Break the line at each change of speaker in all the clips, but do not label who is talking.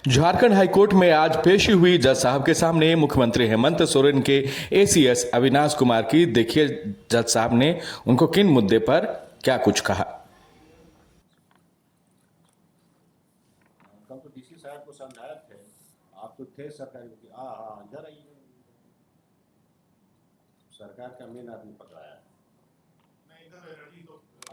Jharkhand high court में आज पेशी हुई जज साहब के सामने मुख्यमंत्री हेमंत सोरेन के एसीएस अविनाश कुमार की। देखिए जज साहब ने उनको किन मुद्दे पर क्या कुछ कहा।
कल तो डीसी साहब को समझाए थे, आप तो थे सरकारी वकील। हाँ हाँ, इधर आइए। सरकार का मेन आदमी पकड़ाया है।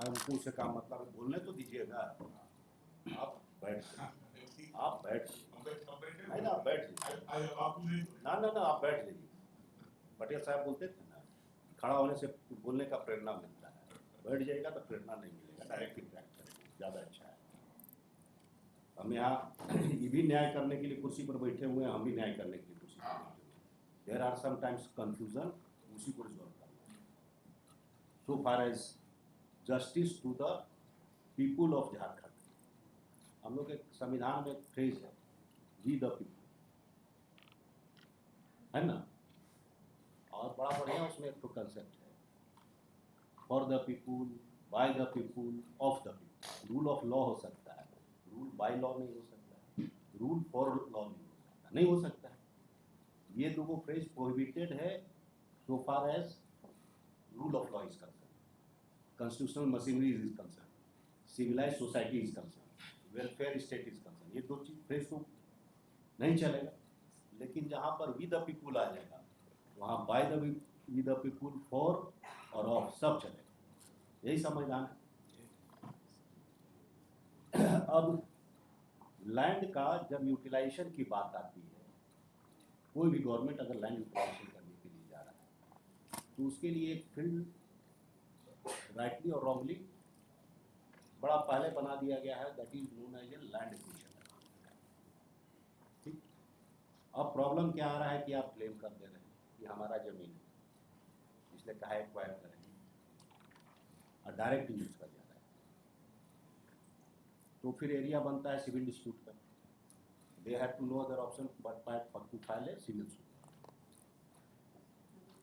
हमको उससे काम मतलब बोलने तो दीजिएगा। आप बैठ, आप बैठ, नहीं ना, आप बैठ जाइए। ना ना ना, आप बैठ जाइए। पटेल साहब बोलते थे ना, खड़ा होने से बोलने का प्रेरणा मिलता है। बैठ जाएगा तो प्रेरणा नहीं मिलेगा, डायरेक्ट इंटरेक्ट करेंगे, ज़्यादा अच्छा है। हम यहाँ ये भी न्याय करने के लिए कुर्सी पर बैठे हुए हैं, हम भी न्याय करने के लिए कुर्सी पर बैठे हुए हैं। देयर आर समटाइम्स कंफ्यूजन, उसी को रिजॉल्व करना है। So far as justice to the people of Jharkhand, हम लोग के संविधान में एक फ्रेज है, वी द पीपुल, है ना। और बड़ा बढ़िया उसमें एक तो कंसेप्ट है, for the people, by the people, of the people. Rule of law हो सकता है, रूल बाय लॉ नहीं हो सकता है, रूल फॉर लॉ नहीं हो सकता है। ये दो फ्रेज प्रोहिबिटेड है so far as rule of law is concern, constitutional machinery is concern, civilize society is concern, welfare state is concern. ये दो चीज फ्रेज तो नहीं चलेगा। लेकिन जहाँ पर वी द पीपुल आ जाएगा, वहाँ by the we the people, for और ऑफ सब चलेगा। यही संविधान है। अब लैंड का जब यूटिलाइजेशन की बात आती है, कोई भी गवर्नमेंट अगर लैंड यूटिलाइजेशन करने के लिए जा रहा है तो उसके लिए एक फील्ड राइटली और रॉन्गली बड़ा पहले बना दिया गया है, that is known as a land acquisition. ठीक। अब प्रॉब्लम क्या आ रहा है कि आप क्लेम कर दे रहे हैं कि हमारा जमीन है, इसलिए कहा एक्वायर करेंगे और डायरेक्ट यूज कर जा रहा है, तो फिर एरिया बनता है सिविल डिस्प्यूट का। They have to no other option but to file a civil suit.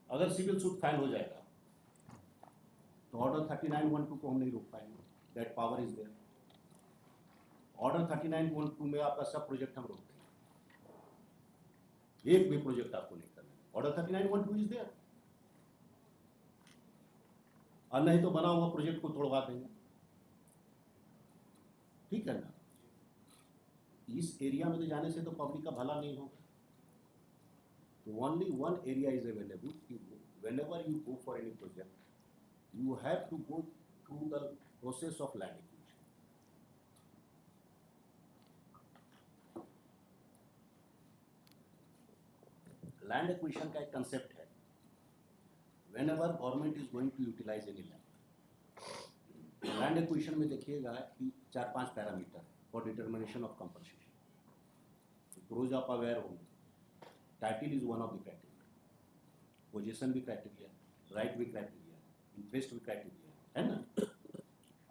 अगर सिविल सूट फाइल हो जाएगा तो ऑर्डर 3912 को हम नहीं रोक पाएंगे, that power is there. Order 3912 में आपका सब प्रोजेक्ट हम रोक देंगे, एक भी प्रोजेक्ट आपको नहीं करना। ऑर्डर 3912 इज देयर, और नहीं तो बना हुआ प्रोजेक्ट को तोड़वा देंगे। ठीक है ना। इस एरिया में तो जाने से तो पब्लिक का भला नहीं होगा। तो only one area is available. Whenever you go for any project, you have to go through the process of land acquisition. Land acquisition का एक concept है, whenever government is going to utilize any land, land acquisition में देखिएगा कि 4-5 parameter for determination of compensation. रोज आप aware होंगे, title is one of the criteria, position भी क्राइटेरिया, राइट भी क्राइटेरिया, इंटरेस्ट भी क्राइटेरिया है ना।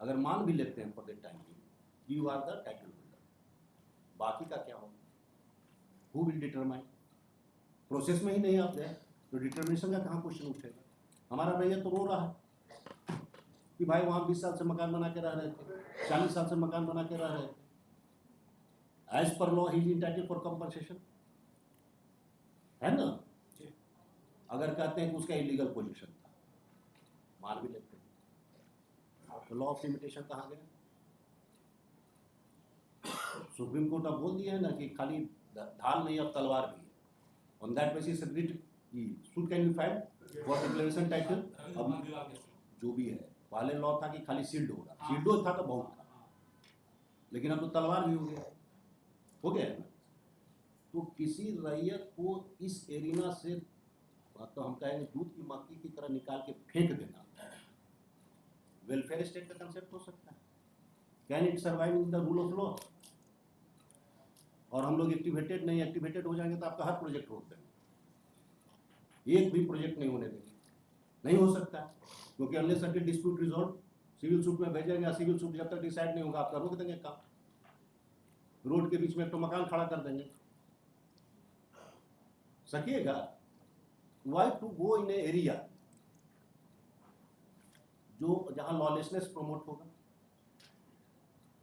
अगर मान भी लेते हैं for the time you are the title holder, बाकी का क्या होगा, हु विल डिटरमाइन। प्रोसेस में ही नहीं आप गए तो डिटर्मिनेशन का कहाँ क्वेश्चन उठेगा। हमारा भैया तो रो रहा है कि भाई वहाँ 20 साल से मकान बना के रह रहे थे, 40 साल से मकान बना के रह रहे थे, as per law he is entitled for compensation, है ना। अगर कहते हैं कि उसका इलीगल पोजीशन था, मान भी लेते हैं, तो लॉ ऑफ लिमिटेशन कहाँ गया। सुप्रीम कोर्ट अब बोल दिया है ना कि खाली ढाल नहीं अब तलवार भी है। On that basis suit can be filed for declaration title. अब जो भी है, पहले लॉ था कि खाली सील्ड होगा, सील्ड था तो बहुत था, लेकिन अब तो तलवार भी हो गया है ना। तो किसी रैयत को इस एरिना से, तो हम कहेंगे दूध की मक्खी की तरह निकाल के फेंक देना, वेलफेयर स्टेट का कंसेप्ट हो सकता है। Can it survive in the rule of law. और हम लोग एक्टिवेटेड नहीं, एक्टिवेटेड हो जाएंगे तो आपका हर प्रोजेक्ट रोक देंगे, एक भी प्रोजेक्ट नहीं होने देंगे। नहीं हो सकता है, क्योंकि unless until dispute resolve civil suit में भेजेंगे, सिविल सूट जब तक डिसाइड नहीं होगा आपका रोक देंगे काम। रोड के बीच में एक तो मकान खड़ा कर देंगे, सकिएगा। Why to go in area जो जहां लॉलेसनेस प्रमोट होगा।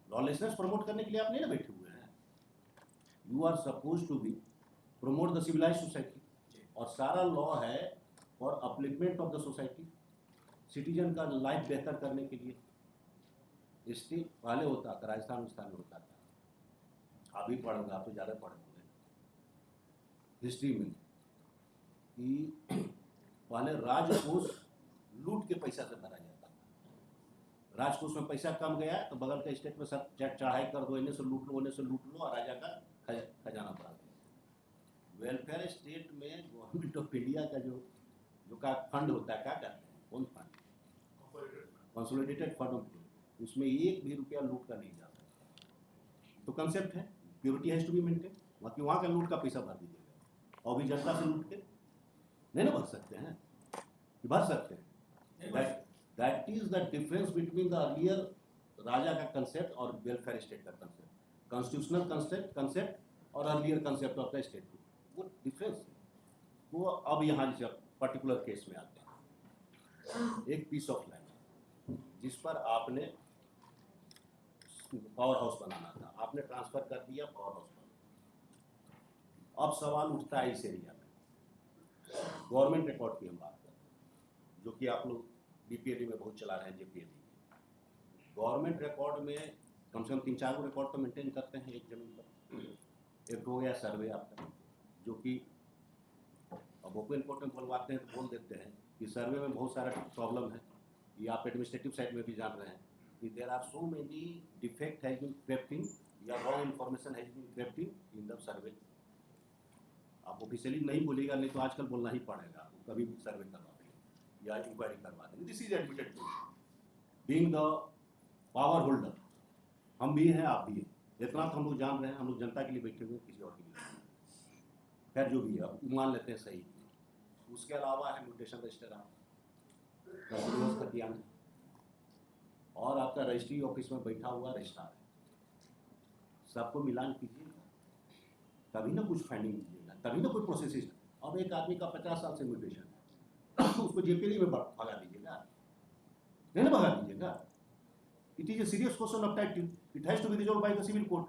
लॉलेसनेस प्रमोट करने के लिए आप नहीं ना बैठे हुए हैं। You are suppose to be promote the civilize society, और सारा लॉ है for upliftment of the society, citizen का लाइफ बेहतर करने के लिए। इसलिए पहले होता था, राजस्थान में होता था, आप भी पढ़ोगे, आप तो ज़्यादा पढ़ होंगे हिस्ट्री में, कि पहले राजकोष लूट के पैसा से भरा जाता था। राजकोष में पैसा कम गया तो बगल के स्टेट में सब चढ़ाई कर दो, इन्हें से लूट लो, उन्हें से लूट लो, और राजा का खजाना बढ़ गया। वेलफेयर स्टेट में गवर्नमेंट ऑफ इंडिया का जो का फंड होता है, क्या कहते हैं, कौन फंड, कंसोलिडेटेड फंड ऑफ, उसमें एक भी रुपया लूट का नहीं जा सकता। तो कंसेप्ट है purity has to be maintain, बाकी वहाँ का लूट का पैसा भर दीजिएगा, और भी जनता से लूट के नहीं ना भर सकते हैं, भर सकते हैं। That is the difference between the earlier राजा का कंसेप्ट और वेलफेयर स्टेट का कंसेप्ट, कॉन्स्टिट्यूशनल कंसेप्ट और earlier concept of the state, वो डिफरेंस है। वो अब यहाँ जब पर्टिकुलर केस में आते हैं, एक पीस ऑफ लैंड जिस पर आपने पावर हाउस बनाना था, आपने ट्रांसफर कर दिया पावर हाउस पर। अब सवाल उठता है इस एरिया में, गवर्नमेंट रिकॉर्ड की हम बात करते हैं, जो कि आप लोग बीपीएलई में बहुत चला रहे हैं, जेपीएलई। गवर्नमेंट रिकॉर्ड में कम से कम 3-4 रिकॉर्ड तो मेंटेन करते हैं एक जमीन पर। एक हो गया सर्वे आपका, जो कि अब ओपन कोर्ट में बोलवाते हैं तो बोल देते हैं कि सर्वे में बहुत सारा प्रॉब्लम है। ये आप एडमिनिस्ट्रेटिव साइड में भी जान रहे हैं कि there are so many defect has been creeping या wrong information has been creeping in the survey. आप ऑफिशियली नहीं बोलेगा, नहीं तो आजकल बोलना ही पड़ेगा, आपको कभी भी सर्वे करवा देंगे या इंक्वायरी करवा देंगे। This is admitted being the power holder, हम भी हैं, आप भी हैं, इतना तो हम लोग जान रहे हैं, हम लोग जनता के लिए बैठे हुए, किसी और के लिए। खैर जो भी है, अब मान लेते हैं सही। उसके अलावा है म्यूटेशन रजिस्टर, आप खतियान है, और आपका रजिस्ट्री ऑफिस में बैठा हुआ रजिस्ट्रार है, सबको मिलान कीजिएगा, तभी ना कुछ फाइंडिंग कीजिएगा, तभी ना कोई प्रोसेस। अब एक आदमी का 50 साल से म्यूटेशन है, उसको जेपीएलई में भगा दीजिएगा, नहीं ना भगा दीजिएगा। It is a serious question of title, it has to be resolve by the civil court.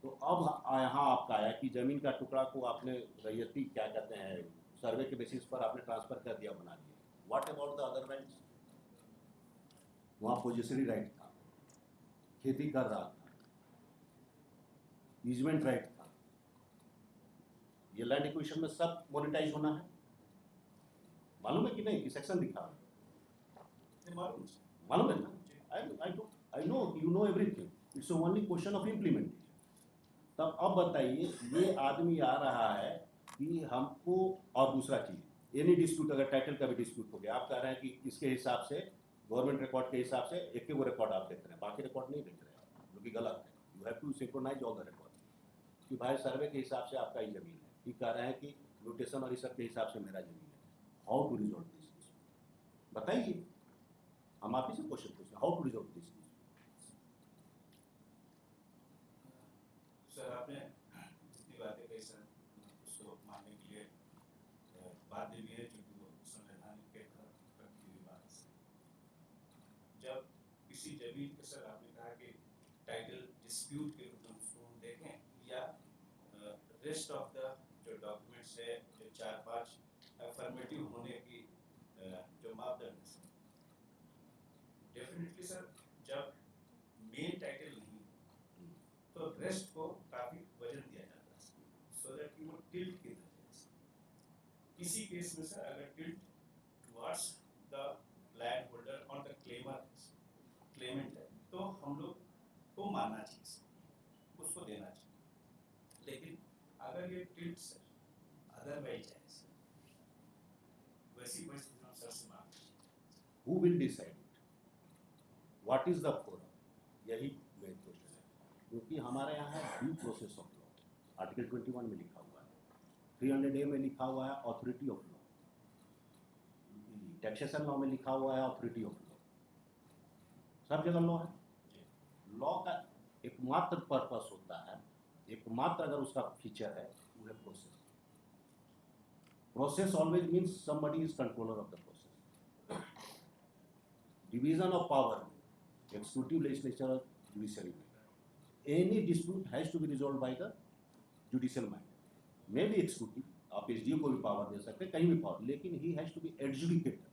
तो अब यहाँ आपका आया कि जमीन का टुकड़ा को आपने रैयती क्या कहते हैं, सर्वे के बेसिस पर आपने ट्रांसफर कर दिया, बना दिया। What about the other rights? वहाँ पोजेसरी राइट था, खेती कर रहा था, ईजमेंट राइट था, ये लैंड एक्विजिशन में सब मोनेटाइज होना है। मालूम है कि नहीं, कि सेक्शन दिखा मालूम है ना? I know you know everything, it's only question of implementation. तब अब बताइए, ये आदमी आ रहा है कि हमको, और दूसरा चीज, एनी डिस्प्यूट, अगर टाइटल का भी डिस्प्यूट हो गया, आप कह रहे हैं कि इसके हिसाब से, गवर्नमेंट रिकॉर्ड के हिसाब से एक वो रिकॉर्ड आप देख रहे हैं, बाकी रिकॉर्ड नहीं देख रहे हैं, जो कि गलत है। You have to synchronise all the record कि भाई सर्वे के हिसाब से आपका ही जमीन है, ये कह रहे हैं कि म्यूटेशन और इस सब के हिसाब से मेरा जमीन है। हाउ टू रिजॉल्व दिस, बताइए, हम आप ही से क्वेश्चन पूछ रहे हैं, how to resolve this.
Sir आपने जितनी बातें कही सर, उसको मानने के लिए बातें भी है, क्योंकि वो संवैधानिक के तहत रखी हुई बात है। जब किसी जमीन के, सर आपने कहा कि टाइटल डिस्प्यूट के रूप में उसको हम देखें, या रेस्ट ऑफ द जो डॉक्यूमेंट्स है, जो 4-5 अफर्मेटिव होने की जो मापदंड है सर, डेफिनेटली सर, जब मेन टाइटल नहीं तो रेस्ट को काफी वजन दिया जाता है, सो दैट कि वो टिल्ट की तरह है। किसी केस में सर अगर tilt towards the land holder और द क्लेमेंट है, तो हम लोग को मानना चाहिए, उसको देना चाहिए। लेकिन अगर ये टिल्ट सर अदरवाइज है सर, वैसी परिस्थिति में सर से मांग,
who will decide what is the forum, यही मेन क्वेश्चन है। क्योंकि हमारे यहाँ है due process of law, article 21 में लिखा हुआ है, 300A में लिखा हुआ है authority of law, taxation law में लिखा हुआ है ऑथोरिटी ऑफ लॉ, सब जगह लॉ है। लॉ का एकमात्र पर्पस होता है, एकमात्र अगर उसका फीचर है, वो है process. Process always means somebody is controller of the process. Division of power, executive, legislature और जुडिशरी में, any dispute has to be resolved by the judicial mind, मे भी एक्सिक्यूटिव, आप एसडीओ को भी पावर दे सकते हैं, कहीं भी पावर, लेकिन he has to be adjudicator.